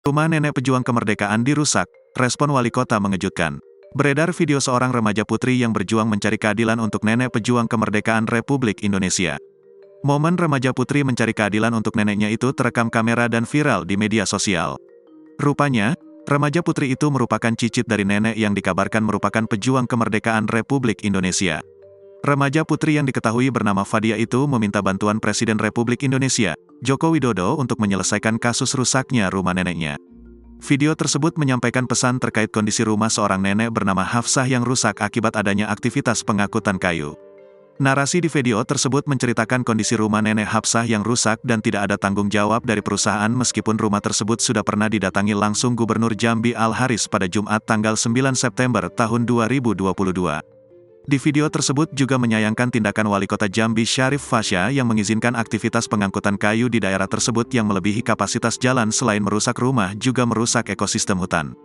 Rumah nenek pejuang kemerdekaan dirusak, respon wali kota mengejutkan. Beredar video seorang remaja putri yang berjuang mencari keadilan untuk nenek pejuang kemerdekaan Republik Indonesia. Momen remaja putri mencari keadilan untuk neneknya itu terekam kamera dan viral di media sosial. Rupanya, remaja putri itu merupakan cicit dari nenek yang dikabarkan merupakan pejuang kemerdekaan Republik Indonesia. Remaja putri yang diketahui bernama Fadia itu meminta bantuan Presiden Republik Indonesia, Joko Widodo untuk menyelesaikan kasus rusaknya rumah neneknya. Video tersebut menyampaikan pesan terkait kondisi rumah seorang nenek bernama Hafsah yang rusak akibat adanya aktivitas pengangkutan kayu. Narasi di video tersebut menceritakan kondisi rumah nenek Hafsah yang rusak dan tidak ada tanggung jawab dari perusahaan meskipun rumah tersebut sudah pernah didatangi langsung Gubernur Jambi Al-Haris pada Jumat tanggal 9 September tahun 2022. Di video tersebut juga menyayangkan tindakan Wali Kota Jambi Syarif Fasya yang mengizinkan aktivitas pengangkutan kayu di daerah tersebut yang melebihi kapasitas jalan selain merusak rumah juga merusak ekosistem hutan.